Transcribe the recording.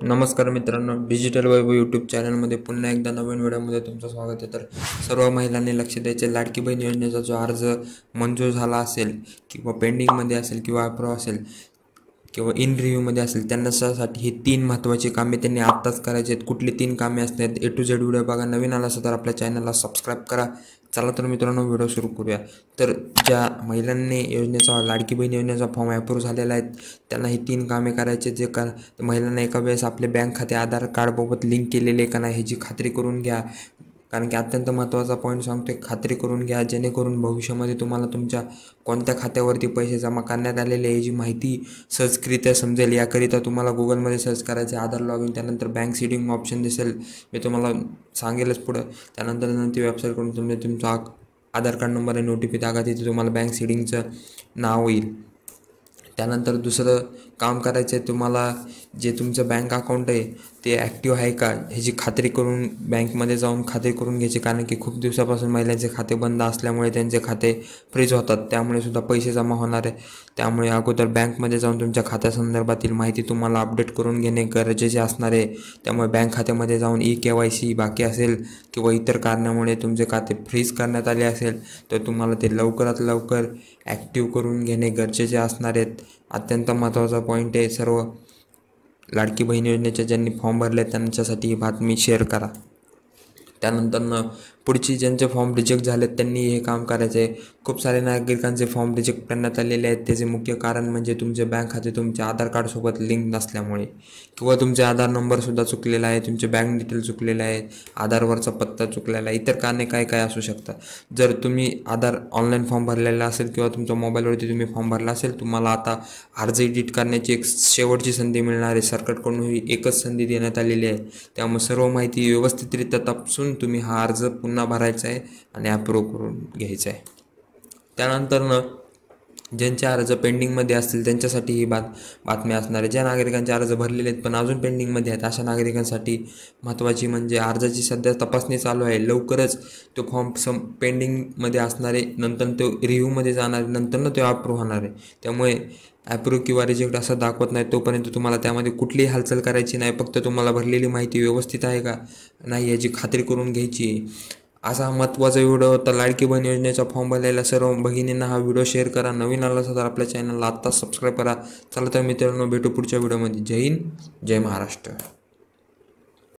नमस्कार मित्रांनो, डिजिटल वैभव यूट्यूब चॅनलमध्ये पुन्हा एकदा नवीन व्हिडिओमध्ये तुमचं स्वागत आहे। तर सर्व महिलांनी लक्ष द्यायचे, लाडकी बहीण योजनेचा जो अर्ज मंजूर झाला असेल किंवा पेंडिंगमध्ये असेल किंवा अप्रूव्ह असेल किंवा इन रिव्ह्यूमध्ये असेल, त्यांच्यासाठी ही 3 महत्त्वाची कामे त्यांनी आत्ताच करायची आहेत। कुठली 3 कामे असतात ए टू झेड व्हिडिओ बघा। नवीन आला असेल तर आपल्या चॅनलला सबस्क्राईब करा। चला तर मित्रांनो, व्हिडिओ सुरू करूया। तर ज्या महिलांनी योजनेचा लाडकी बहीण योजनेचा फॉर्म अप्रूव्ह झालेला आहे त्यांना ही 3 कामे करायची। जे का महिलांना एका वेळेस आपले बँक खाते आधार कार्डबाबत लिंक केलेले का नाही ह्याची खात्री करून घ्या, कारण की अत्यंत महत्त्वाचा पॉईंट सांगतोय, खात्री करून घ्या जेणेकरून भविष्यामध्ये तुम्हाला तुमच्या कोणत्या खात्यावरती पैसे जमा करण्यात आलेले याची माहिती सहजरित्या समजेल। याकरिता तुम्हाला गुगलमध्ये सर्च करायचे आधार लॉगिन, त्यानंतर बँक सीडिंग ऑप्शन दिसेल, मी तुम्हाला सांगेलच पुढं। त्यानंतर ती वेबसाईट करून तुमचा आधार कार्ड नंबर आणि OTP टाका, तिथे तुम्हाला बँक सीडिंगचं नाव येईल। त्यानंतर दुसरं काम करायचं आहे, तुम्हाला जे तुमचं बँक अकाउंट आहे ते ॲक्टिव्ह आहे का ह्याची खात्री करून बँकमध्ये जाऊन खात्री करून घ्यायची, कारण की खूप दिवसापासून महिलांचे खाते बंद असल्यामुळे त्यांचे खाते फ्रीज होतात, त्यामुळे सुद्धा पैसे जमा होणार आहे। त्यामुळे अगोदर बँकमध्ये जाऊन तुमच्या खात्यासंदर्भातील माहिती तुम्हाला अपडेट करून घेणे गरजेचे असणार आहे। त्यामुळे बँक खात्यामध्ये जाऊन KYC बाकी असेल किंवा इतर कारणामुळे तुमचे खाते फ्रीज करण्यात आले असेल तर तुम्हाला ते लवकरात लवकर ॲक्टिव्ह करून घेणे गरजेचे असणार आहेत। अत्यंत महत्त्वाचा पॉईंट आहे। सर्व लाडकी बहीण योजनेचे ज्यांनी फॉर्म भरले त्यांच्यासाठी ही बातमी शेअर करा। त्यानंतर पुढची ज्यांचे फॉर्म रिजेक्ट झालेत त्यांनी हे काम करायचे आहे। खूप सारे नागरिकांचे फॉर्म रिजेक्ट करण्यात आलेले आहेत, त्याचे मुख्य कारण म्हणजे तुमचे बँक खाते तुमच्या आधार कार्डसोबत लिंक नसल्यामुळे किंवा तुमचे आधार नंबरसुद्धा चुकलेला आहे, तुमचे बँक डिटेल चुकलेले आहे, आधारवरचा पत्ता चुकलेला आहे, इतर कारणे काय असू शकतात। जर तुम्ही आधार ऑनलाईन फॉर्म भरलेला असेल किंवा तुमच्या मोबाईलवरती तुम्ही फॉर्म भरला असेल, तुम्हाला आता अर्ज एडिट करण्याची एक शेवटची संधी मिळणार आहे। सरकारकडून ही एकच संधी देण्यात आलेली आहे, त्यामुळे सर्व माहिती व्यवस्थितरित्या तपासून तुम्ही हा अर्ज पुन्हा भरायचा आहे आणि अप्रूव्ह करून घ्यायचा आहे। त्यानंतर ज्यांचे अर्ज पेंडिंगमध्ये असतील त्यांच्यासाठी ही बातमी असणार आहे। ज्या नागरिकांचे अर्ज भरलेले आहेत पण अजून पेंडिंगमध्ये आहेत अशा नागरिकांसाठी महत्त्वाची म्हणजे अर्जाची सध्या तपासणी चालू आहे, लवकरच तो फॉर्म पेंडिंगमध्ये असणार आहे, नंतर तो रिव्ह्यूमध्ये जाणार आहे, नंतर तो अप्रूव्ह होणार आहे। त्यामुळे अप्रूव्ह किंवा रिजेक्ट असं दाखवत नाही तोपर्यंत तुम्हाला त्यामध्ये कुठलीही हालचाल करायची नाही, फक्त तुम्हाला भरलेली माहिती व्यवस्थित आहे का नाही याची खात्री करून घ्यायची आहे। असा महत्त्वाचा व्हिडिओ होता। लाडकी बहीण योजनेचा फॉर्म भरलेल्या सर्व भगिनींना हा व्हिडिओ शेअर करा। नवीन आला असेल तर आपल्या चॅनलला आत्ताच सबस्क्राईब करा। चला तर मित्रांनो, भेटू पुढच्या व्हिडिओमध्ये। जय हिंद, जय महाराष्ट्र।